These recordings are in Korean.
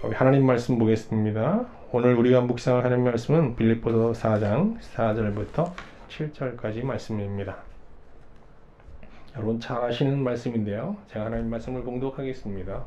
우리 하나님 말씀 보겠습니다. 오늘 우리가 묵상할 하나님 말씀은 빌립보서 4장 4절부터 7절까지 말씀입니다. 여러분 잘 아시는 말씀인데요. 제가 하나님 말씀을 봉독하겠습니다.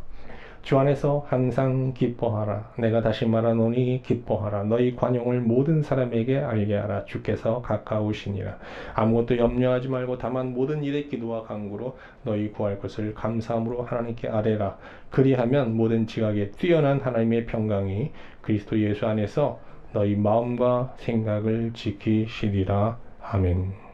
주 안에서 항상 기뻐하라. 내가 다시 말하노니 기뻐하라. 너희 관용을 모든 사람에게 알게 하라. 주께서 가까우시니라. 아무것도 염려하지 말고 다만 모든 일에 기도와 간구로 너희 구할 것을 감사함으로 하나님께 아뢰라. 그리하면 모든 지각에 뛰어난 하나님의 평강이 그리스도 예수 안에서 너희 마음과 생각을 지키시리라. 아멘.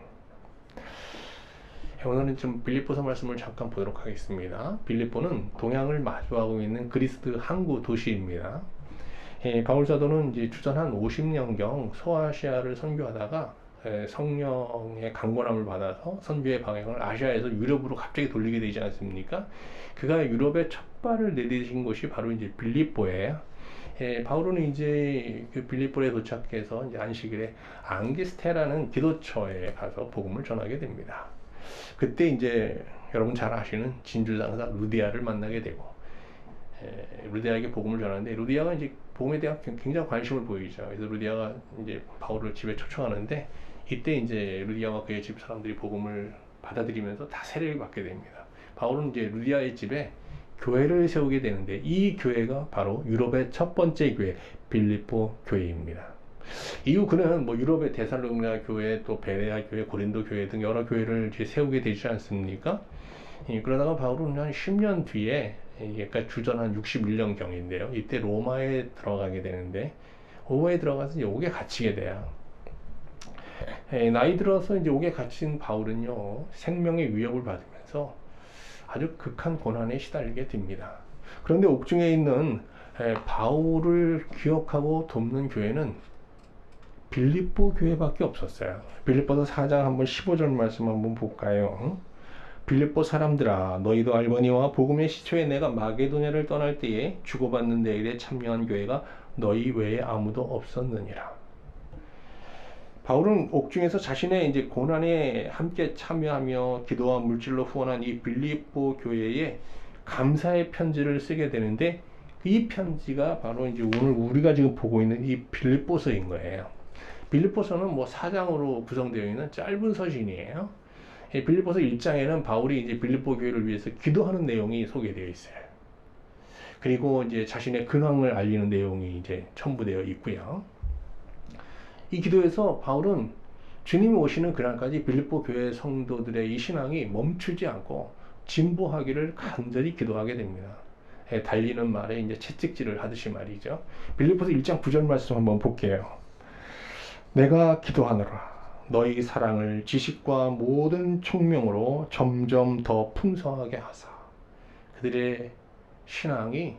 오늘은 좀 빌립보서 말씀을 잠깐 보도록 하겠습니다. 빌립보는 동양을 마주하고 있는 그리스 항구 도시입니다. 바울 사도는 이제 주전 한 50년경 소아시아를 선교하다가 성령의 강권함을 받아서 선교의 방향을 아시아에서 유럽으로 갑자기 돌리게 되지 않습니까? 그가 유럽에 첫 발을 내디딘 곳이 바로 이제 빌립보예요. 바울은 이제 그 빌립보에 도착해서 이제 안식일에 앙기스테라는 기도처에 가서 복음을 전하게 됩니다. 그때 이제 여러분 잘 아시는 진주장사 루디아를 만나게 되고, 루디아에게 복음을 전하는데, 루디아가 이제 복음에 대한 굉장히 관심을 보이죠. 그래서 루디아가 이제 바울을 집에 초청하는데, 이때 이제 루디아와 그의 집 사람들이 복음을 받아들이면서 다 세례를 받게 됩니다. 바울은 이제 루디아의 집에 교회를 세우게 되는데, 이 교회가 바로 유럽의 첫 번째 교회 빌립보 교회입니다. 이후 그는 뭐 유럽의 데살로니가 교회, 또 베레아 교회, 고린도 교회 등 여러 교회를 이제 세우게 되지 않습니까? 그러다가 바울은 한 10년 뒤에, 그러니까 주전 한 61년 경인데요. 이때 로마에 들어가게 되는데, 로마에 들어가서 이제 옥에 갇히게 돼요. 나이 들어서 이제 옥에 갇힌 바울은요, 생명의 위협을 받으면서 아주 극한 고난에 시달리게 됩니다. 그런데 옥중에 있는 바울을 기억하고 돕는 교회는 빌립보 교회밖에 없었어요. 빌립보서 4장 한번 15절 말씀 한번 볼까요? 빌립보 사람들아, 너희도 알거니와 복음의 시초에 내가 마게도냐를 떠날 때에 주고받는 데 일에 참여한 교회가 너희 외에 아무도 없었느니라. 바울은 옥중에서 자신의 이제 고난에 함께 참여하며 기도와 물질로 후원한 이 빌립보 교회에 감사의 편지를 쓰게 되는데, 이 편지가 바로 이제 오늘 우리가 지금 보고 있는 이 빌립보서인 거예요. 빌립보서는 뭐 4장으로 구성되어 있는 짧은 서신이에요. 빌립보서 1장에는 바울이 이제 빌립보 교회를 위해서 기도하는 내용이 소개되어 있어요. 그리고 이제 자신의 근황을 알리는 내용이 이제 첨부되어 있고요. 이 기도에서 바울은 주님이 오시는 그날까지 빌립보 교회 성도들의 이 신앙이 멈추지 않고 진보하기를 간절히 기도하게 됩니다. 달리는 말에 이제 채찍질을 하듯이 말이죠. 빌립보서 1장 9절 말씀 한번 볼게요. 내가 기도하노라. 너희 사랑을 지식과 모든 총명으로 점점 더 풍성하게 하사. 그들의 신앙이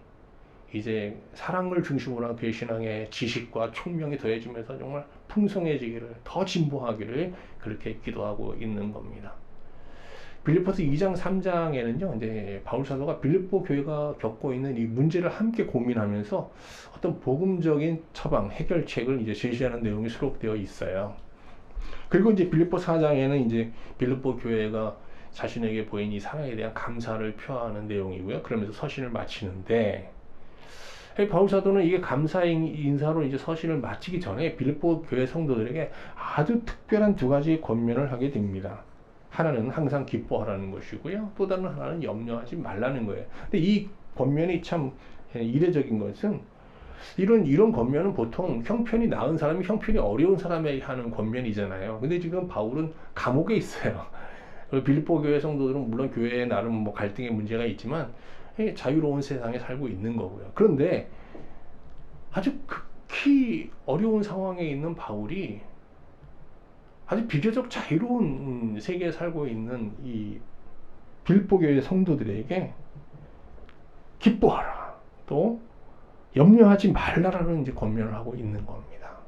이제 사랑을 중심으로 한 그의 신앙의 지식과 총명이 더해지면서 정말 풍성해지기를, 더 진보하기를 그렇게 기도하고 있는 겁니다. 빌립보서 2장 3장에는요, 이제 바울 사도가 빌립보 교회가 겪고 있는 이 문제를 함께 고민하면서 어떤 복음적인 처방, 해결책을 이제 제시하는 내용이 수록되어 있어요. 그리고 이제 빌립보 4장에는 이제 빌립보 교회가 자신에게 보인 이 사랑에 대한 감사를 표하는 내용이고요. 그러면서 서신을 마치는데, 바울 사도는 이게 감사 인사로 이제 서신을 마치기 전에 빌립보 교회 성도들에게 아주 특별한 두 가지 권면을 하게 됩니다. 하나는 항상 기뻐하라는 것이고요. 또 다른 하나는 염려하지 말라는 거예요. 근데 이 권면이 참 이례적인 것은, 이런 권면은 보통 형편이 나은 사람이 형편이 어려운 사람에게 하는 권면이잖아요. 근데 지금 바울은 감옥에 있어요. 빌립보 교회 성도들은 물론 교회에 나름 뭐 갈등의 문제가 있지만 자유로운 세상에 살고 있는 거고요. 그런데 아주 극히 어려운 상황에 있는 바울이 아주 비교적 자유로운 세계에 살고 있는 이 빌립보 교회 성도들에게 기뻐하라, 또 염려하지 말라라는 이제 권면을 하고 있는 겁니다.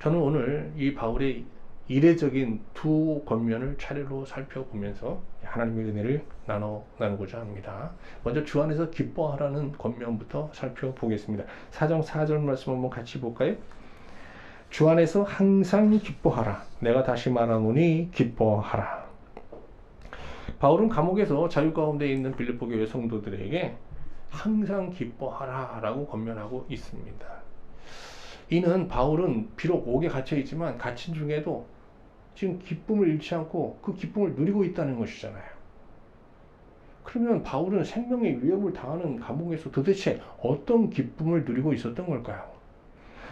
저는 오늘 이 바울의 이례적인 두 권면을 차례로 살펴보면서 하나님의 은혜를 나누고자 합니다. 먼저 주 안에서 기뻐하라는 권면부터 살펴보겠습니다. 4장 4절 말씀 한번 같이 볼까요? 주 안에서 항상 기뻐하라. 내가 다시 말하노니 기뻐하라. 바울은 감옥에서 자유 가운데 있는 빌립보 교회 성도들에게 항상 기뻐하라 라고 권면하고 있습니다. 이는 바울은 비록 옥에 갇혀 있지만 갇힌 중에도 지금 기쁨을 잃지 않고 그 기쁨을 누리고 있다는 것이잖아요. 그러면 바울은 생명의 위협을 당하는 감옥에서 도대체 어떤 기쁨을 누리고 있었던 걸까요?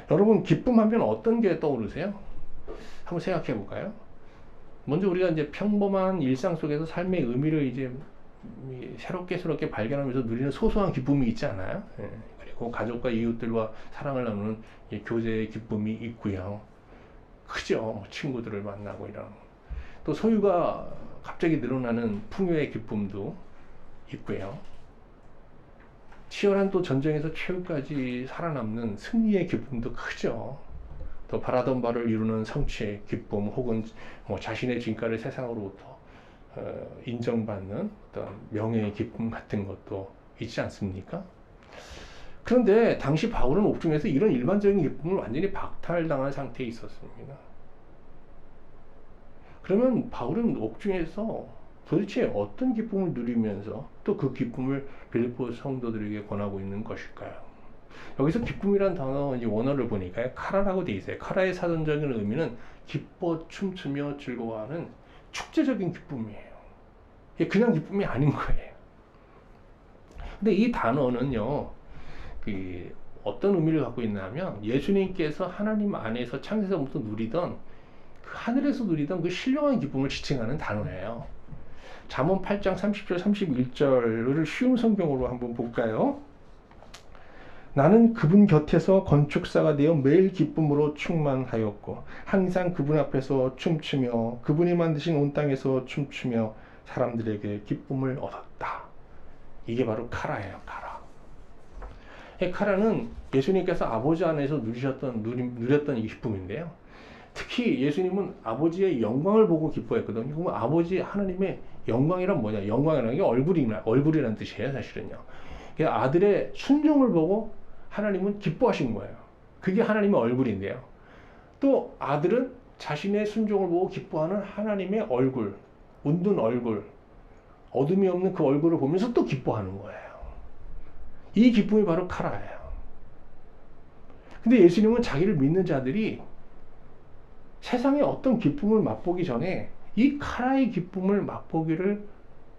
여러분, 기쁨하면 어떤 게 떠오르세요? 한번 생각해 볼까요? 먼저 우리가 이제 평범한 일상 속에서 삶의 의미를 이제 새롭게 발견하면서 누리는 소소한 기쁨이 있지 않아요? 예. 그리고 가족과 이웃들과 사랑을 나누는 교제의 기쁨이 있고요. 크죠. 친구들을 만나고 이런. 또 소유가 갑자기 늘어나는 풍요의 기쁨도 있고요. 치열한 또 전쟁에서 최후까지 살아남는 승리의 기쁨도 크죠. 또 바라던 바를 이루는 성취의 기쁨, 혹은 뭐 자신의 진가를 세상으로부터 인정받는 어떤 명예의 기쁨 같은 것도 있지 않습니까? 그런데 당시 바울은 옥중에서 이런 일반적인 기쁨을 완전히 박탈당한 상태에 있었습니다. 그러면 바울은 옥중에서 도대체 어떤 기쁨을 누리면서 또 그 기쁨을 빌립보 성도들에게 권하고 있는 것일까요? 여기서 기쁨이란 단어 이제 원어를 보니까 카라라고 돼 있어요. 카라의 사전적인 의미는 기뻐 춤추며 즐거워하는 축제적인 기쁨이에요. 이게 그냥 기쁨이 아닌 거예요. 근데 이 단어는요, 어떤 의미를 갖고 있냐면 예수님께서 하나님 안에서 창세전부터 누리던 그 하늘에서 누리던 그 신령한 기쁨을 지칭하는 단어예요. 잠언 8장 30절 31절을 쉬운 성경으로 한번 볼까요? 나는 그분 곁에서 건축사가 되어 매일 기쁨으로 충만하였고 항상 그분 앞에서 춤추며 그분이 만드신 온 땅에서 춤추며 사람들에게 기쁨을 얻었다. 이게 바로 카라예요. 카라. 카라는 예수님께서 아버지 안에서 누렸던 이 기쁨인데요. 특히 예수님은 아버지의 영광을 보고 기뻐했거든요. 그러면 아버지 하나님의 영광이란 뭐냐? 영광이라는 게 얼굴이라는 뜻이에요, 사실은요. 아들의 순종을 보고 하나님은 기뻐하신 거예요. 그게 하나님의 얼굴인데요. 또 아들은 자신의 순종을 보고 기뻐하는 하나님의 얼굴, 웃는 얼굴, 어둠이 없는 그 얼굴을 보면서 또 기뻐하는 거예요. 이 기쁨이 바로 카라예요. 근데 예수님은 자기를 믿는 자들이 세상의 어떤 기쁨을 맛보기 전에 이 카라의 기쁨을 맛보기를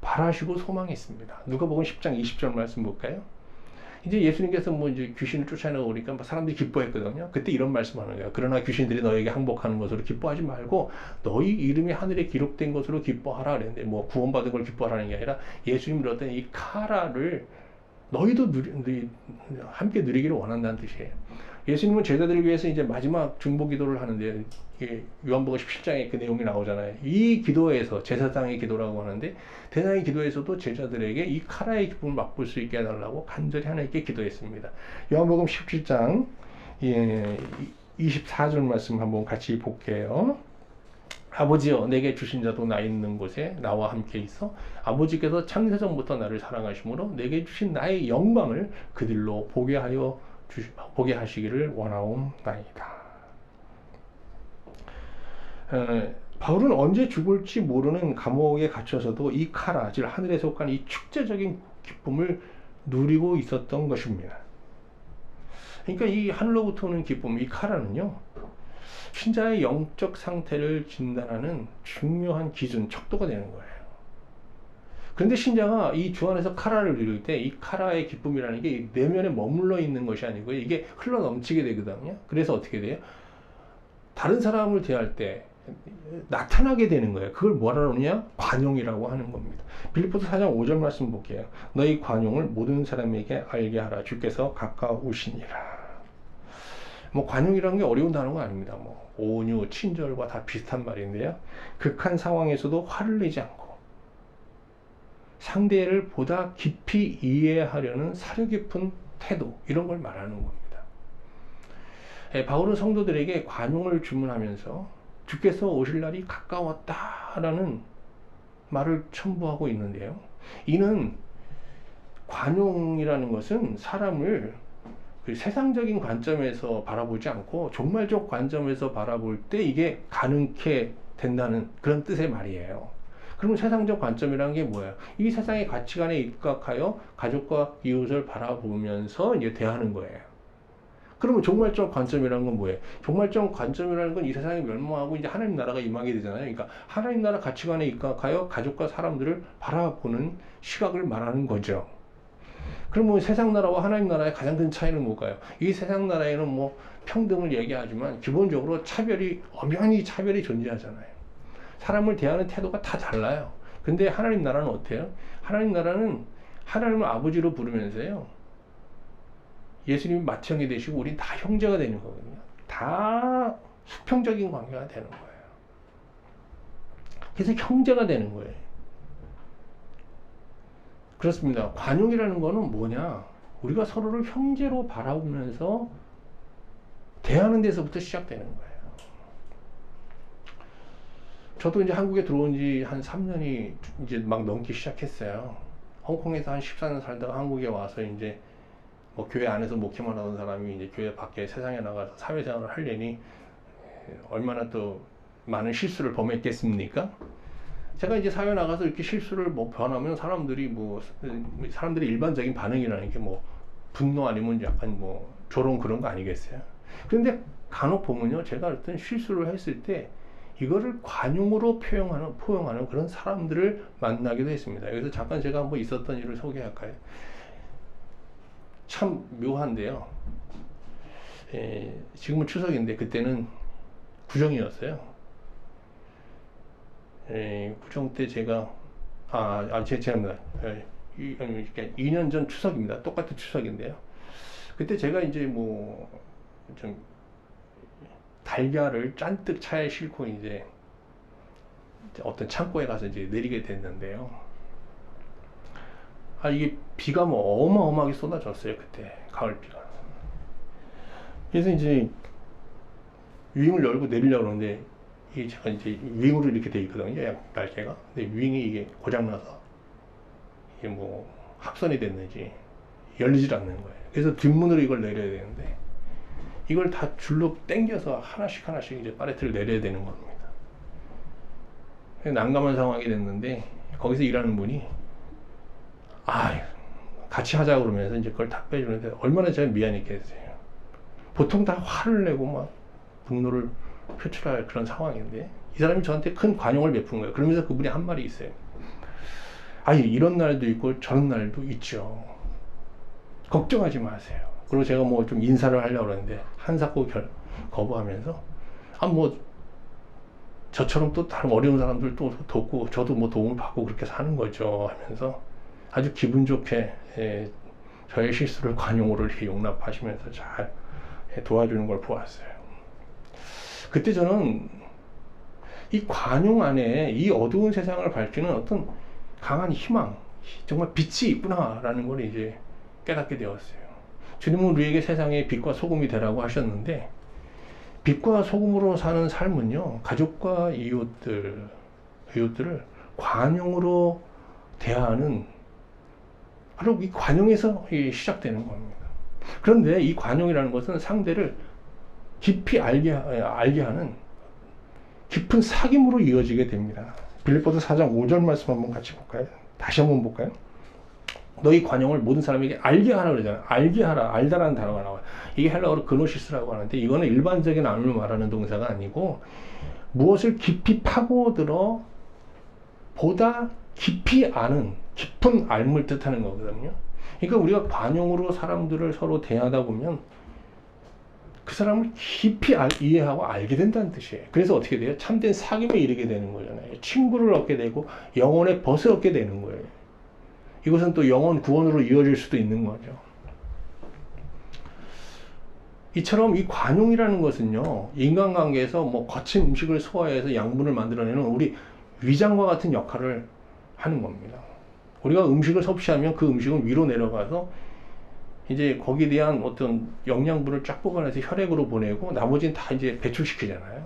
바라시고 소망했습니다. 누가복음 10장 20절 말씀 볼까요? 이제 예수님께서 뭐 이제 귀신을 쫓아내고 오니까 사람들이 기뻐했거든요. 그때 이런 말씀하는 거예요. 그러나 귀신들이 너에게 항복하는 것으로 기뻐하지 말고 너희 이름이 하늘에 기록된 것으로 기뻐하라 그랬는데, 뭐 구원받은 걸 기뻐하라는 게 아니라 예수님이 누렸던 이 카라를 너희도 함께 누리기를 원한다는 뜻이에요. 예수님은 제자들을 위해서 이제 마지막 중보 기도를 하는데, 요한복음 17장에 그 내용이 나오잖아요. 이 기도에서 제사장의 기도라고 하는데, 대장의 기도에서도 제자들에게 이 카라의 기쁨을 맛볼 수 있게 해달라고 간절히 하나님께 기도했습니다. 요한복음 17장 24절 말씀 한번 같이 볼게요. 아버지여, 내게 주신 자도 나 있는 곳에 나와 함께 있어 아버지께서 창세전부터 나를 사랑하심으로 내게 주신 나의 영광을 그들로 보게 하시기를 원하옵나이다. 바울은 언제 죽을지 모르는 감옥에 갇혀서도 이 카라, 즉 하늘에 속한 이 축제적인 기쁨을 누리고 있었던 것입니다. 그러니까 이 하늘로부터 오는 기쁨, 이 카라는요, 신자의 영적 상태를 진단하는 중요한 기준, 척도가 되는 거예요. 그런데 신자가 이 주 안에서 카라를 누릴 때 이 카라의 기쁨이라는 게 내면에 머물러 있는 것이 아니고 이게 흘러 넘치게 되거든요. 그래서 어떻게 돼요? 다른 사람을 대할 때 나타나게 되는 거예요. 그걸 뭐라 그러냐? 관용이라고 하는 겁니다. 빌립보서 4장 5절 말씀 볼게요. 너희 관용을 모든 사람에게 알게 하라. 주께서 가까우시니라. 뭐 관용이라는 게 어려운 단어가 아닙니다. 뭐 온유, 친절과 다 비슷한 말인데요. 극한 상황에서도 화를 내지 않고 상대를 보다 깊이 이해하려는 사려 깊은 태도, 이런 걸 말하는 겁니다. 바울은 성도들에게 관용을 주문하면서 주께서 오실 날이 가까웠다라는 말을 첨부하고 있는데요. 이는 관용이라는 것은 사람을 그 세상적인 관점에서 바라보지 않고 종말적 관점에서 바라볼 때 이게 가능케 된다는 그런 뜻의 말이에요. 그러면 세상적 관점이라는 게 뭐예요? 이 세상의 가치관에 입각하여 가족과 이웃을 바라보면서 이제 대하는 거예요. 그러면 종말적 관점이라는 건 뭐예요? 종말적 관점이라는 건 이 세상이 멸망하고 이제 하나님 나라가 임하게 되잖아요. 그러니까 하나님 나라 가치관에 입각하여 가족과 사람들을 바라보는 시각을 말하는 거죠. 그러면 세상 나라와 하나님 나라의 가장 큰 차이는 뭘까요? 이 세상 나라에는 뭐 평등을 얘기하지만 기본적으로 엄연히 차별이 존재하잖아요. 사람을 대하는 태도가 다 달라요. 근데 하나님 나라는 어때요? 하나님 나라는 하나님을 아버지로 부르면서요. 예수님이 맏형이 되시고 우린 다 형제가 되는 거거든요. 다 수평적인 관계가 되는 거예요. 그래서 형제가 되는 거예요. 그렇습니다. 관용이라는 거는 뭐냐? 우리가 서로를 형제로 바라보면서 대하는 데서부터 시작되는 거예요. 저도 이제 한국에 들어온 지 한 3년이 이제 막 넘기 시작했어요. 홍콩에서 한 14년 살다가 한국에 와서 이제 뭐 교회 안에서 목회만 하던 사람이 이제 교회 밖에 세상에 나가서 사회생활을 하려니 얼마나 또 많은 실수를 범했겠습니까? 제가 이제 사회 나가서 이렇게 실수를 뭐 변하면 사람들이 사람들의 일반적인 반응이라는 게 뭐 분노 아니면 약간 뭐 조롱 그런 거 아니겠어요? 그런데 간혹 보면요, 제가 어떤 실수를 했을 때 이거를 관용으로 포용하는 그런 사람들을 만나기도 했습니다. 여기서 잠깐 제가 한번 있었던 일을 소개할까요? 참 묘한데요. 지금은 추석인데 그때는 구정이었어요. 구정 때 제가 죄송합니다. 2년 전 추석입니다. 똑같은 추석인데요. 그때 제가 이제 뭐 좀 달걀을 잔뜩 차에 싣고 이제 어떤 창고에 가서 이제 내리게 됐는데요. 이게 비가 뭐 어마어마하게 쏟아졌어요. 그때 가을비가. 그래서 이제 윙을 열고 내리려고 그러는데 이게 제가 이제 윙으로 이렇게 돼 있거든요. 날개가. 근데 윙이 이게 고장나서 이게 뭐 합선이 됐는지 열리질 않는 거예요. 그래서 뒷문으로 이걸 내려야 되는데 이걸 다 줄로 당겨서 하나씩 이제 팔레트를 내려야 되는 겁니다. 난감한 상황이 됐는데 거기서 일하는 분이 같이 하자 그러면서 이제 그걸 다 빼주는데 얼마나 제가 미안했겠어요. 보통 다 화를 내고 막 분노를 표출할 그런 상황인데 이 사람이 저한테 큰 관용을 베푼 거예요. 그러면서 그분이 한 말이 있어요. 이런 날도 있고 저런 날도 있죠. 걱정하지 마세요. 그리고 제가 뭐 좀 인사를 하려고 그러는데 한사코 거부하면서 뭐 저처럼 또 다른 어려운 사람들 또 돕고 저도 뭐 도움을 받고 그렇게 사는 거죠 하면서 아주 기분 좋게 저의 실수를 관용으로 이렇게 용납하시면서 잘 도와주는 걸 보았어요. 그때 저는 이 관용 안에 이 어두운 세상을 밝히는 어떤 강한 희망, 정말 빛이 있구나라는 걸 이제 깨닫게 되었어요. 주님은 우리에게 세상의 빛과 소금이 되라고 하셨는데 빛과 소금으로 사는 삶은요, 가족과 이웃들을 관용으로 대하는 바로 이 관용에서 시작되는 겁니다. 그런데 이 관용이라는 것은 상대를 깊이 알게 하는 깊은 사귐으로 이어지게 됩니다. 빌립보서 4장 5절 말씀 한번 같이 볼까요? 다시 한번 볼까요? 너희 관용을 모든 사람에게 알게 하라 그러잖아요. 알게 하라, 알다라는 단어가 나와요. 이게 헬라어로 그노시스라고 하는데 이거는 일반적인 알을 말하는 동사가 아니고 무엇을 깊이 파고들어 보다 깊이 아는 깊은 알물 뜻하는 거거든요. 그러니까 우리가 관용으로 사람들을 서로 대하다 보면 그 사람을 깊이 이해하고 알게 된다는 뜻이에요. 그래서 어떻게 돼요? 참된 사귐에 이르게 되는 거잖아요. 친구를 얻게 되고 영혼의 벗을 얻게 되는 거예요. 이것은 또 영혼 구원으로 이어질 수도 있는 거죠. 이처럼 이 관용이라는 것은요, 인간관계에서 뭐 거친 음식을 소화해서 양분을 만들어내는 우리 위장과 같은 역할을 하는 겁니다. 우리가 음식을 섭취하면 그 음식은 위로 내려가서 이제 거기에 대한 어떤 영양분을 쫙 뽑아내서 혈액으로 보내고 나머지는 다 이제 배출시키잖아요.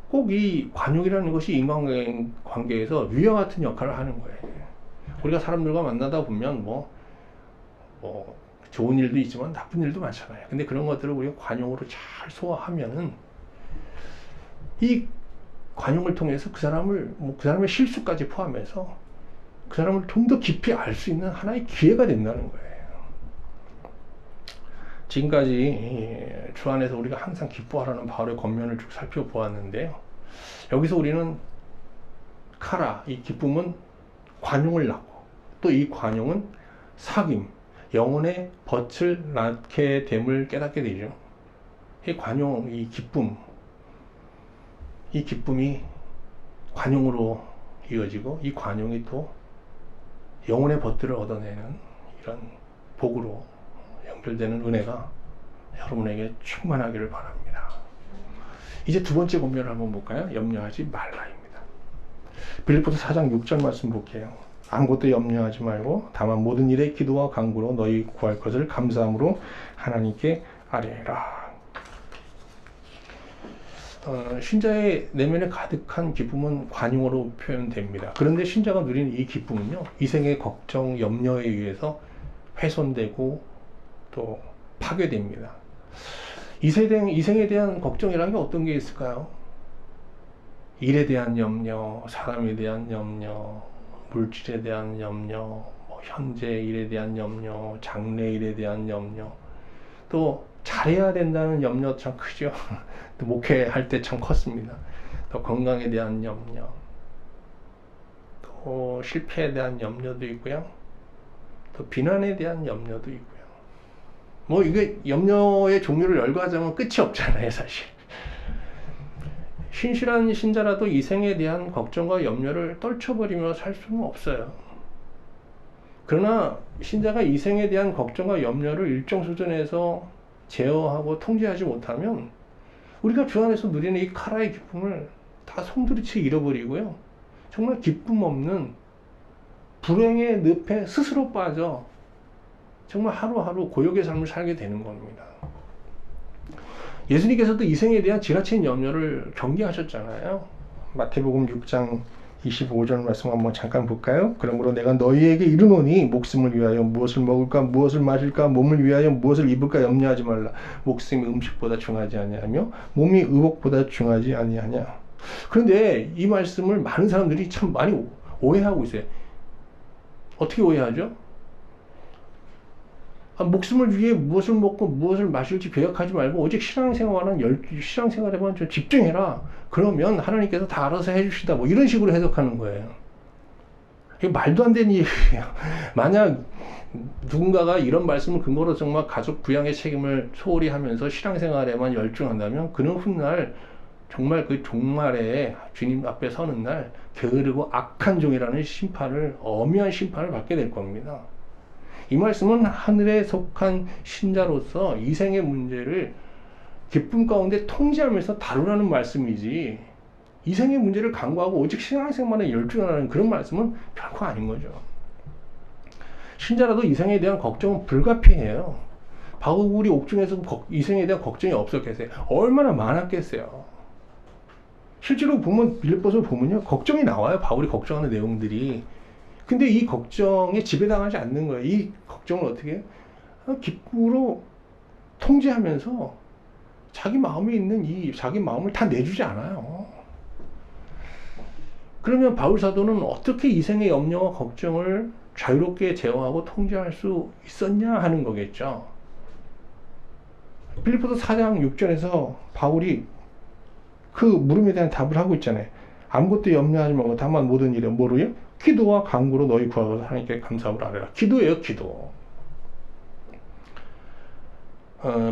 꼭 이 관용이라는 것이 인간관계에서 위와 같은 역할을 하는 거예요. 우리가 사람들과 만나다 보면 뭐 좋은 일도 있지만 나쁜 일도 많잖아요. 근데 그런 것들을 우리가 관용으로 잘 소화하면은 이 관용을 통해서 그 사람의 실수까지 포함해서 그 사람을 좀 더 깊이 알 수 있는 하나의 기회가 된다는 거예요. 지금까지 주 안에서 우리가 항상 기뻐하라는 바울의 권면을 쭉 살펴보았는데요. 여기서 우리는 카라, 이 기쁨은 관용을 낳고 또 이 관용은 사귐, 영혼의 덫을 낳게 됨을 깨닫게 되죠. 이 관용, 이 기쁨이 관용으로 이어지고 이 관용이 또 영혼의 벗들을 얻어내는 이런 복으로 연결되는 은혜가 여러분에게 충만하기를 바랍니다. 이제 두 번째 권면을 한번 볼까요? 염려하지 말라입니다. 빌립보서 4장 6절 말씀 볼게요. 아무것도 염려하지 말고 다만 모든 일에 기도와 간구로 너희 구할 것을 감사함으로 하나님께 아뢰라. 신자의 내면에 가득한 기쁨은 관용으로 표현됩니다. 그런데 신자가 누리는 이 기쁨은요, 이생의 걱정, 염려에 의해서 훼손되고 또 파괴됩니다. 이생에 대한 걱정이라는 게 어떤 게 있을까요? 일에 대한 염려, 사람에 대한 염려, 물질에 대한 염려, 현재 일에 대한 염려, 장래 일에 대한 염려, 또 잘해야 된다는 염려 참 크죠. 또 목회할 때 참 컸습니다. 또 건강에 대한 염려, 또 실패에 대한 염려도 있고요. 또 비난에 대한 염려도 있고요. 이게 염려의 종류를 열거하자면 끝이 없잖아요, 사실. 신실한 신자라도 이생에 대한 걱정과 염려를 떨쳐버리며 살 수는 없어요. 그러나 신자가 이생에 대한 걱정과 염려를 일정 수준에서 제어하고 통제하지 못하면 우리가 주 안에서 누리는 이 카라의 기쁨을 다 송두리째 잃어버리고요. 정말 기쁨 없는 불행의 늪에 스스로 빠져 정말 하루하루 고역의 삶을 살게 되는 겁니다. 예수님께서도 이생에 대한 지나친 염려를 경계하셨잖아요. 마태복음 6장 25절 말씀 한번 잠깐 볼까요? 그러므로 내가 너희에게 이르노니 목숨을 위하여 무엇을 먹을까 무엇을 마실까 몸을 위하여 무엇을 입을까 염려하지 말라. 목숨이 음식보다 중하지 아니하며 몸이 의복보다 중하지 아니하냐. 그런데 이 말씀을 많은 사람들이 참 많이 오해하고 있어요. 어떻게 오해하죠? 목숨을 위해 무엇을 먹고 무엇을 마실지 계획하지 말고 오직 신앙생활에만 좀 집중해라. 그러면 하나님께서 다 알아서 해주시다. 이런 식으로 해석하는 거예요. 이게 말도 안 되는 얘기예요. 만약 누군가가 이런 말씀을 근거로 정말 가족 부양의 책임을 소홀히 하면서 신앙생활에만 열중한다면 그는 훗날 정말 그 종말에 주님 앞에 서는 날 게으르고 악한 종이라는 엄연한 심판을 받게 될 겁니다. 이 말씀은 하늘에 속한 신자로서 이생의 문제를 기쁨 가운데 통제하면서 다루라는 말씀이지, 이생의 문제를 간과하고 오직 신앙생활에 열중하라는 그런 말씀은 결코 아닌 거죠. 신자라도 이생에 대한 걱정은 불가피해요. 바울이 옥중에서 이생에 대한 걱정이 없었겠어요? 얼마나 많았겠어요. 실제로 보면 빌립보서 보면요, 걱정이 나와요. 바울이 걱정하는 내용들이. 근데 이 걱정에 지배당하지 않는 거예요. 이 걱정을 어떻게 해요? 기쁨으로 통제하면서 자기 마음에 있는 자기 마음을 다 내주지 않아요. 그러면 바울 사도는 어떻게 이생의 염려와 걱정을 자유롭게 제어하고 통제할 수 있었냐 하는 거겠죠. 빌립보서 4장 6절에서 바울이 그 물음에 대한 답을 하고 있잖아요. 아무것도 염려하지 말고 다만 모든 일에 뭐로요? 기도와 간구로 너희 구하고 하나님께 감사함을 아뢰라. 기도예요, 기도.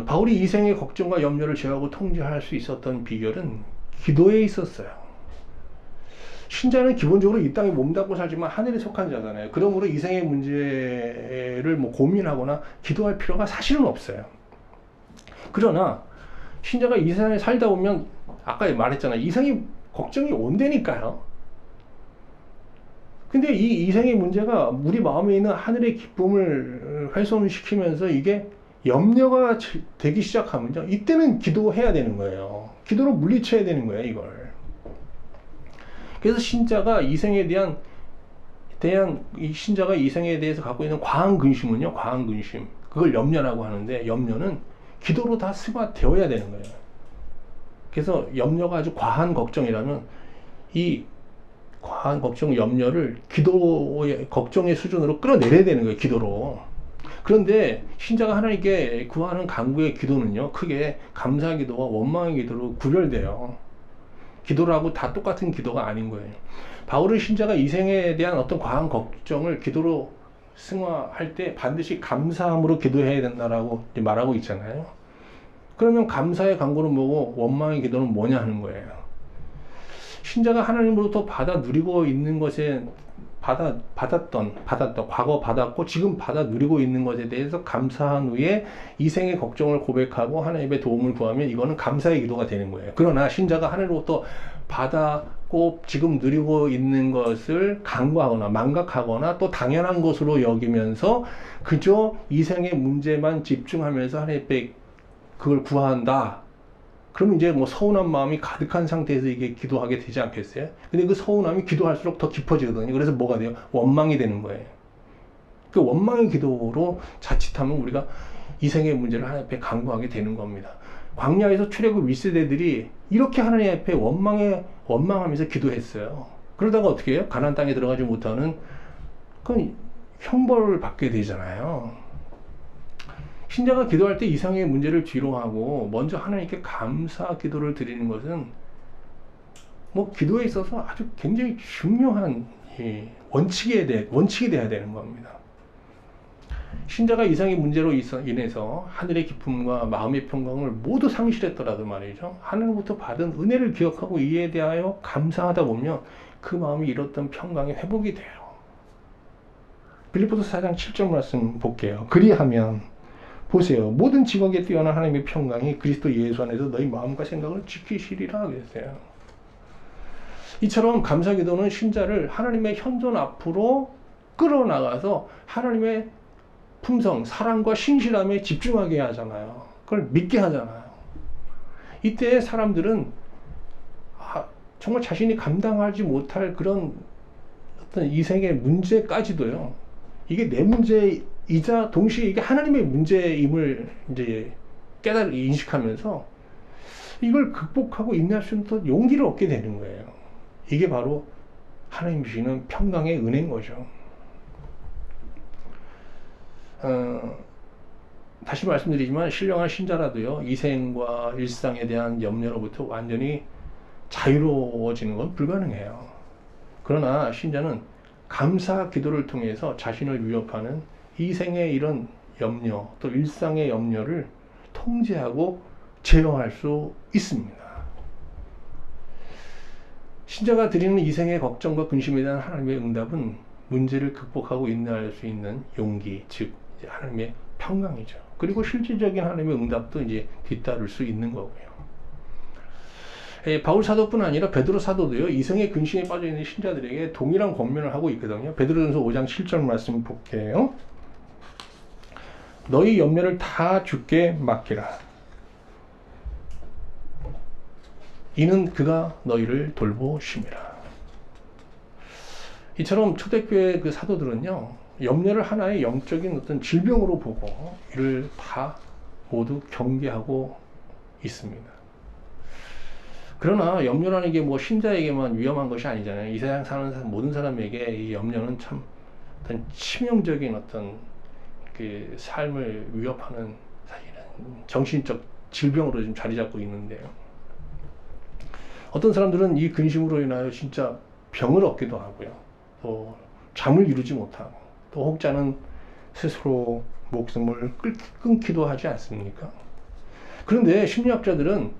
바울이 이생의 걱정과 염려를 제어하고 통제할 수 있었던 비결은 기도에 있었어요. 신자는 기본적으로 이 땅에 몸담고 살지만 하늘에 속한 자잖아요. 그러므로 이생의 문제를 고민하거나 기도할 필요가 사실은 없어요. 그러나 신자가 이 세상에 살다 보면 아까 말했잖아요. 이생의 걱정이 온다니까요. 근데 이 이생의 문제가 우리 마음에 있는 하늘의 기쁨을 훼손시키면서 이게 염려가 되기 시작하면요, 이때는 기도해야 되는 거예요. 기도로 물리쳐야 되는 거예요, 이걸. 그래서 신자가 이생에 신자가 이생에 대해서 갖고 있는 과한 근심은요, 과한 근심. 그걸 염려라고 하는데, 염려는 기도로 다 승화되어야 되는 거예요. 그래서 염려가 아주 과한 걱정이라면 이 과한 걱정, 염려를 기도의 걱정의 수준으로 끌어내려야 되는 거예요. 기도로. 그런데 신자가 하나님께 구하는 간구의 기도는요, 크게 감사 기도와 원망의 기도로 구별돼요. 기도라고 다 똑같은 기도가 아닌 거예요. 바울은 신자가 이 생에 대한 어떤 과한 걱정을 기도로 승화할 때 반드시 감사함으로 기도해야 된다라고 말하고 있잖아요. 그러면 감사의 간구는 뭐고 원망의 기도는 뭐냐 하는 거예요. 신자가 하나님으로부터 받아 누리고 있는 것에 과거 받았고 지금 받아 누리고 있는 것에 대해서 감사한 후에 이 생의 걱정을 고백하고 하나님의 도움을 구하면 이거는 감사의 기도가 되는 거예요. 그러나 신자가 하나님으로부터 받았고 지금 누리고 있는 것을 간과하거나 망각하거나 또 당연한 것으로 여기면서 그저 이 생의 문제만 집중하면서 하나님께 그걸 구한다. 그러면 이제 뭐 서운한 마음이 가득한 상태에서 이게 기도하게 되지 않겠어요? 근데 그 서운함이 기도할수록 더 깊어지거든요. 그래서 뭐가 돼요? 원망이 되는 거예요. 그 원망의 기도로 자칫하면 우리가 이 생의 문제를 하나님 앞에 간구하게 되는 겁니다. 광야에서 출애굽 1세대들이 이렇게 하나님 앞에 원망하면서 기도했어요. 그러다가 어떻게 해요? 가나안 땅에 들어가지 못하는 그건 형벌을 받게 되잖아요. 신자가 기도할 때 이상의 문제를 뒤로 하고 먼저 하나님께 감사 기도를 드리는 것은 뭐 기도에 있어서 아주 굉장히 중요한 원칙이 돼야 되는 겁니다. 신자가 이상의 문제로 인해서 하늘의 기쁨과 마음의 평강을 모두 상실했더라도 말이죠. 하늘로부터 받은 은혜를 기억하고 이에 대하여 감사하다 보면 그 마음이 잃었던 평강이 회복이 돼요. 빌립보서 4장 7절 말씀 볼게요. 그리하면 보세요. 모든 직업에 뛰어난 하나님의 평강이 그리스도 예수 안에서 너희 마음과 생각을 지키시리라 그랬어요. 이처럼 감사기도는 신자를 하나님의 현존 앞으로 끌어나가서 하나님의 품성, 사랑과 신실함에 집중하게 하잖아요. 그걸 믿게 하잖아요. 이때 사람들은 정말 자신이 감당하지 못할 그런 어떤 이 생의 문제까지도요. 이게 내 문제이자 동시에 이게 하나님의 문제임을 이제 인식하면서 이걸 극복하고 인내할 수 있는 또 용기를 얻게 되는 거예요. 이게 바로 하나님 주시는 평강의 은혜인 거죠. 다시 말씀드리지만 신령한 신자라도요, 이 생과 일상에 대한 염려로부터 완전히 자유로워지는 건 불가능해요. 그러나 신자는 감사 기도를 통해서 자신을 위협하는 이 생의 이런 염려, 또 일상의 염려를 통제하고 제어할 수 있습니다. 신자가 드리는 이 생의 걱정과 근심에 대한 하나님의 응답은 문제를 극복하고 인내할 수 있는 용기, 즉 하나님의 평강이죠. 그리고 실질적인 하나님의 응답도 이제 뒤따를 수 있는 거고요. 바울 사도뿐 아니라 베드로 사도도요, 이성의 근심에 빠져 있는 신자들에게 동일한 권면을 하고 있거든요. 베드로전서 5장 7절 말씀 볼게요. 너희 염려를 다 주께 맡기라. 이는 그가 너희를 돌보심이라. 이처럼 초대교회 그 사도들은요, 염려를 하나의 영적인 어떤 질병으로 보고 이를 다 모두 경계하고 있습니다. 그러나 염려라는 게 뭐 신자에게만 위험한 것이 아니잖아요. 이 세상 사는 모든 사람에게 이 염려는 참 어떤 치명적인 어떤 그 삶을 위협하는 사실은 정신적 질병으로 지금 자리 잡고 있는데요. 어떤 사람들은 이 근심으로 인하여 진짜 병을 얻기도 하고요. 또 잠을 이루지 못하고, 또 혹자는 스스로 목숨을 끊기도 하지 않습니까? 그런데 심리학자들은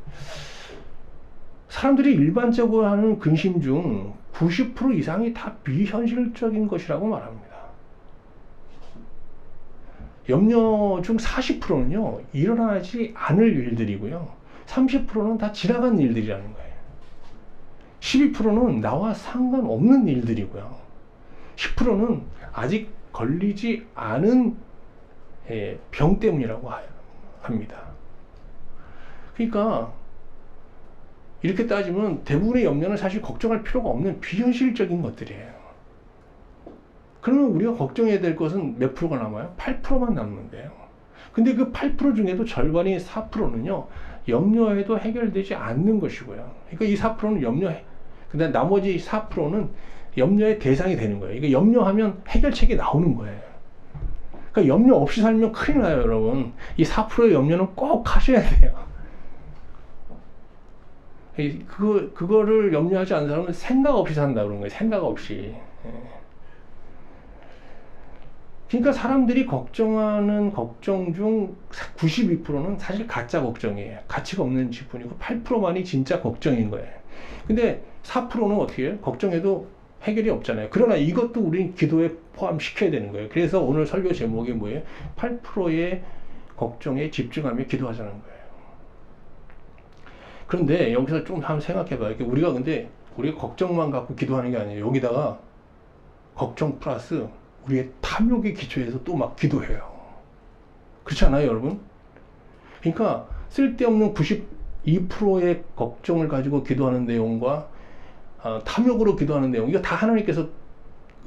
사람들이 일반적으로 하는 근심 중 90% 이상이 다 비현실적인 것이라고 말합니다. 염려 중 40%는요, 일어나지 않을 일들이고요. 30%는 다 지나간 일들이라는 거예요. 12%는 나와 상관없는 일들이고요. 10%는 아직 걸리지 않은 병 때문이라고 합니다. 그러니까 이렇게 따지면 대부분의 염려는 사실 걱정할 필요가 없는 비현실적인 것들이에요. 그러면 우리가 걱정해야 될 것은 몇 프로가 남아요? 8%만 남는데요. 근데 그 8% 중에도 절반이 4%는요, 염려해도 해결되지 않는 것이고요. 그러니까 이 4%는 근데 나머지 4%는 염려의 대상이 되는 거예요. 이게 염려하면 해결책이 나오는 거예요. 그러니까 염려 없이 살면 큰일 나요, 여러분. 이 4%의 염려는 꼭 하셔야 돼요. 그거를 염려하지 않는 사람은 생각 없이 산다 그런 거예요. 생각 없이. 그러니까 사람들이 걱정하는 걱정 중 92%는 사실 가짜 걱정이에요. 가치가 없는 지분이고 8%만이 진짜 걱정인 거예요. 근데 4%는 어떻게 해요? 걱정해도 해결이 없잖아요. 그러나 이것도 우린 기도에 포함시켜야 되는 거예요. 그래서 오늘 설교 제목이 뭐예요? 8%의 걱정에 집중하며 기도하자는 거예요. 그런데 여기서 좀 한번 생각해 봐요. 우리가 걱정만 갖고 기도하는 게 아니에요. 여기다가 걱정 플러스 우리의 탐욕의 기초에서 또 막 기도해요. 그렇지 않아요, 여러분? 그러니까 쓸데없는 92%의 걱정을 가지고 기도하는 내용과 탐욕으로 기도하는 내용, 이거 다 하나님께서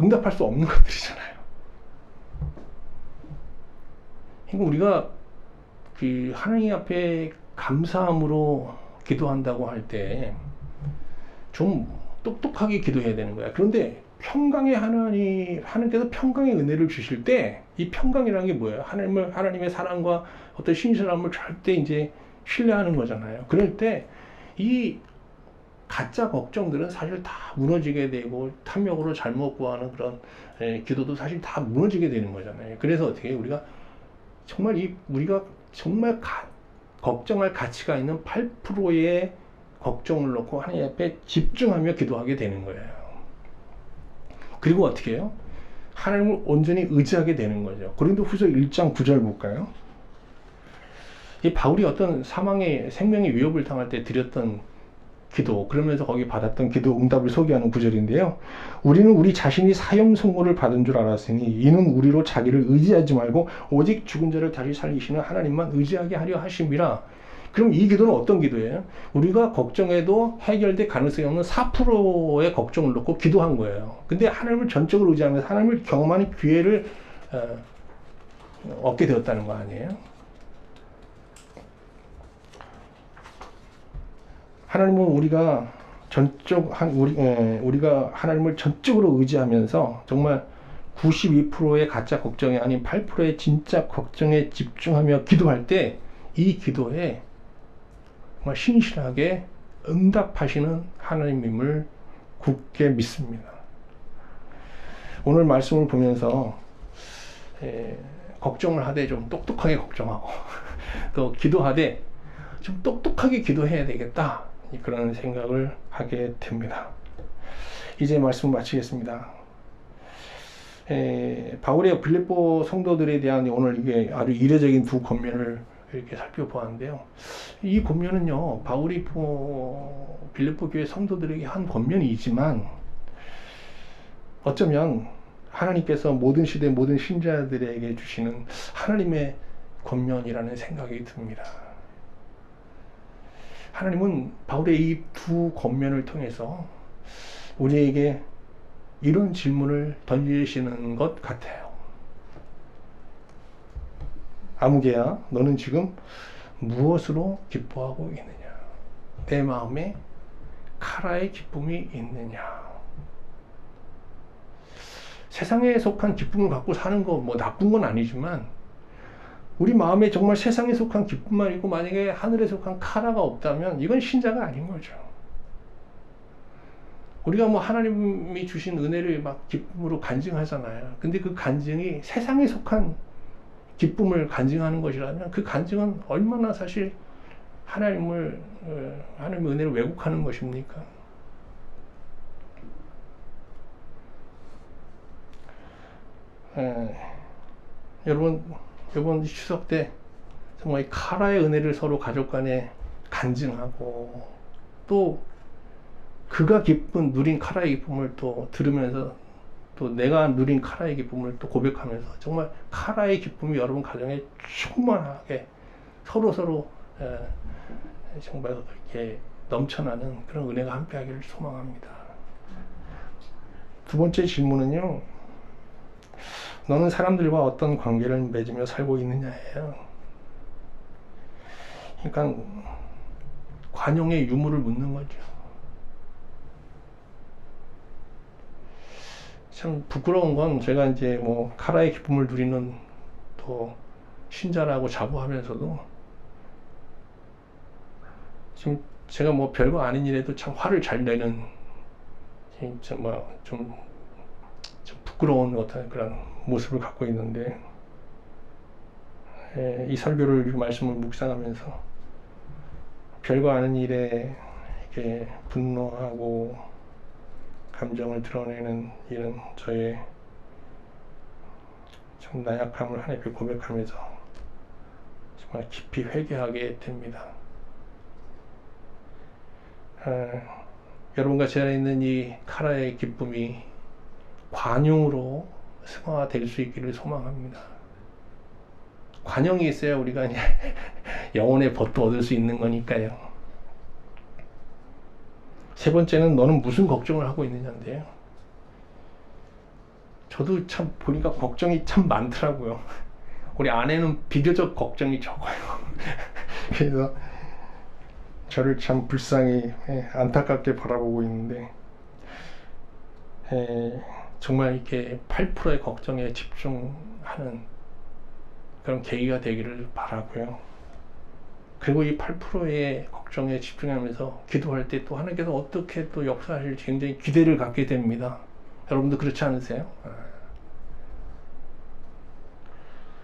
응답할 수 없는 것들이잖아요. 그러니까 우리가 그 하나님 앞에 감사함으로 기도한다고 할 때 좀 똑똑하게 기도해야 되는 거야. 그런데 평강의 하나님께서 평강의 은혜를 주실 때, 이 평강이라는 게 뭐예요? 하나님의 사랑과 어떤 신실함을 절대 이제 신뢰하는 거잖아요. 그럴 때 이 가짜 걱정들은 사실 다 무너지게 되고, 탐욕으로 잘못 구하는 그런 기도도 사실 다 무너지게 되는 거잖아요. 그래서 어떻게 해요? 우리가 정말 걱정할 가치가 있는 8%의 걱정을 놓고 하나님 앞에 집중하며 기도하게 되는 거예요. 그리고 어떻게 해요? 하나님을 온전히 의지하게 되는 거죠. 고린도후서 1장 9절 볼까요? 이 바울이 어떤 생명의 위협을 당할 때 드렸던 기도, 그러면서 거기 받았던 기도 응답을 소개하는 구절인데요. 우리는 우리 자신이 사형 선고를 받은 줄 알았으니 이는 우리로 자기를 의지하지 말고 오직 죽은 자를 다시 살리시는 하나님만 의지하게 하려 하심이라. 그럼 이 기도는 어떤 기도예요? 우리가 걱정해도 해결될 가능성이 없는 4%의 걱정을 놓고 기도한 거예요. 근데 하나님을 전적으로 의지하면서 하나님을 경험하는 기회를 얻게 되었다는 거 아니에요? 하나님은 우리가 하나님을 전적으로 의지하면서 정말 92%의 가짜 걱정이 아닌 8%의 진짜 걱정에 집중하며 기도할 때 이 기도에 정말 신실하게 응답하시는 하나님임을 굳게 믿습니다. 오늘 말씀을 보면서 걱정을 하되 좀 똑똑하게 걱정하고 또 기도하되 좀 똑똑하게 기도해야 되겠다, 그런 생각을 하게 됩니다. 이제 말씀 마치겠습니다. 바울의 빌립보 성도들에 대한 오늘 이게 아주 이례적인 두 권면을 이렇게 살펴보았는데요. 이 권면은요, 바울이 빌립보 교회 성도들에게 한 권면이지만 어쩌면 하나님께서 모든 시대 모든 신자들에게 주시는 하나님의 권면이라는 생각이 듭니다. 하나님은 바울의 이 두 권면을 통해서 우리에게 이런 질문을 던지시는 것 같아요. 아무개야, 너는 지금 무엇으로 기뻐하고 있느냐? 내 마음에 카라의 기쁨이 있느냐? 세상에 속한 기쁨을 갖고 사는 거 뭐 나쁜 건 아니지만 우리 마음에 정말 세상에 속한 기쁨만 있고 만약에 하늘에 속한 카라가 없다면 이건 신자가 아닌 거죠. 우리가 뭐 하나님이 주신 은혜를 막 기쁨으로 간증하잖아요. 근데 그 간증이 세상에 속한 기쁨을 간증하는 것이라면 그 간증은 얼마나 사실 하나님의 은혜를 왜곡하는 것입니까? 여러분, 이번 추석 때 정말 이 카라의 은혜를 서로 가족 간에 간증하고 또 그가 누린 카라의 기쁨을 또 들으면서 또 내가 누린 카라의 기쁨을 또 고백하면서 정말 카라의 기쁨이 여러분 가정에 충만하게 서로 정말 이렇게 넘쳐나는 그런 은혜가 함께하기를 소망합니다. 두 번째 질문은요, 너는 사람들과 어떤 관계를 맺으며 살고 있느냐예요. 그러니까 관용의 유무를 묻는 거죠. 참 부끄러운 건 제가 이제 뭐 카라의 기쁨을 누리는 또 신자라고 자부하면서도 지금 제가 뭐 별거 아닌 일에도 참 화를 잘 내는 진짜 좀 부끄러운 어떤 그런 모습을 갖고 있는데, 이 설교를, 이 말씀을 묵상하면서 별거 아닌 일에 이렇게 분노하고 감정을 드러내는 이런 저의 참 나약함을 하나님께 고백하면서 정말 깊이 회개하게 됩니다. 여러분과 제 안에 있는 이 카라의 기쁨이 관용으로 승화될 수 있기를 소망합니다. 관용이 있어야 우리가 영혼의 벗도 얻을 수 있는 거니까요. 세 번째는 너는 무슨 걱정을 하고 있느냐인데요. 저도 참 보니까 걱정이 참 많더라고요. 우리 아내는 비교적 걱정이 적어요. 그래서 저를 참 불쌍히 안타깝게 바라보고 있는데, 정말 이렇게 8%의 걱정에 집중하는 그런 계기가 되기를 바라고요. 그리고 이 8%의 걱정에 집중하면서 기도할 때 또 하나님께서 어떻게 또 역사하실지 굉장히 기대를 갖게 됩니다. 여러분도 그렇지 않으세요?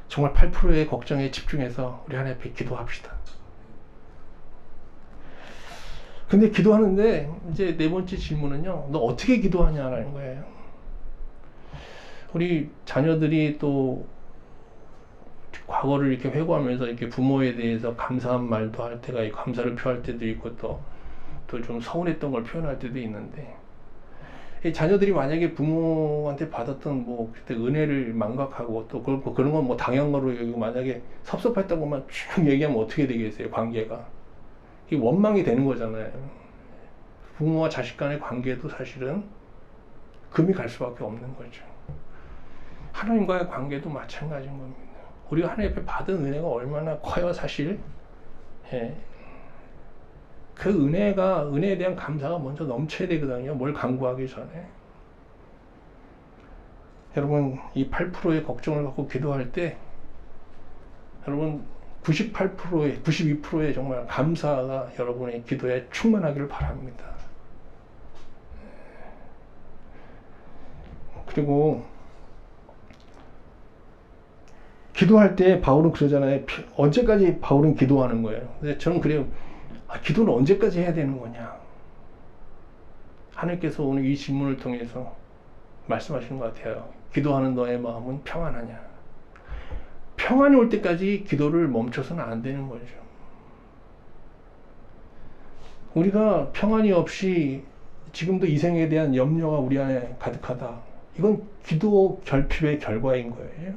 정말 8%의 걱정에 집중해서 우리 하나님 앞에 기도합시다. 근데 기도하는데 이제 네 번째 질문은요, 너 어떻게 기도하냐라는 거예요. 우리 자녀들이 또 과거를 이렇게 회고하면서 이렇게 부모에 대해서 감사한 말도 할 때가 있고, 감사를 표할 때도 있고, 또 좀 서운했던 걸 표현할 때도 있는데, 이 자녀들이 만약에 부모한테 받았던 뭐 그때 은혜를 망각하고 또 그런 건 뭐 당연한 거로 여기고, 만약에 섭섭했던 것만 쭉 얘기하면 어떻게 되겠어요? 관계가 이 원망이 되는 거잖아요. 부모와 자식 간의 관계도 사실은 금이 갈 수밖에 없는 거죠. 하나님과의 관계도 마찬가지인 겁니다. 우리가 하나님 앞에 받은 은혜가 얼마나 커요, 사실. 그 은혜에 대한 감사가 먼저 넘쳐야 되거든요. 뭘 강구하기 전에. 여러분, 이 8%의 걱정을 갖고 기도할 때, 여러분 98%의 92%의 정말 감사가 여러분의 기도에 충만하기를 바랍니다. 그리고 기도할 때 바울은 그러잖아요. 언제까지 바울은 기도하는 거예요. 근데 저는 그래요. 기도는 언제까지 해야 되는 거냐. 하나님께서 오늘 이 질문을 통해서 말씀하시는 것 같아요. 기도하는 너의 마음은 평안하냐. 평안이 올 때까지 기도를 멈춰서는 안 되는 거죠. 우리가 평안이 없이 지금도 이 생에 대한 염려가 우리 안에 가득하다. 이건 기도 결핍의 결과인 거예요.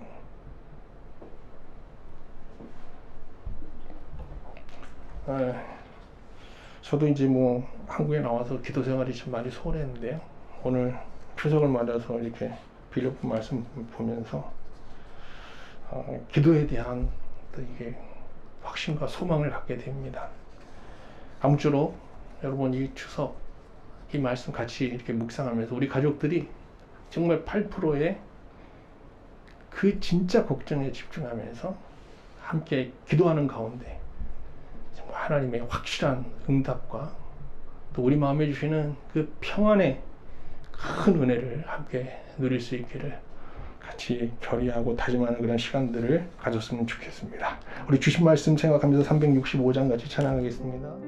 저도 이제 뭐 한국에 나와서 기도 생활이 참 많이 소홀했는데요. 오늘 추석을 맞아서 이렇게 빌립보 말씀 보면서 기도에 대한 또 이게 확신과 소망을 갖게 됩니다. 아무쪼록 여러분 이 추석 이 말씀 같이 이렇게 묵상하면서 우리 가족들이 정말 8%의 그 진짜 걱정에 집중하면서 함께 기도하는 가운데 하나님의 확실한 응답과 또 우리 마음에 주시는 그 평안의 큰 은혜를 함께 누릴 수 있기를 같이 결의하고 다짐하는 그런 시간들을 가졌으면 좋겠습니다. 우리 주신 말씀 생각하면서 365장 같이 찬양하겠습니다.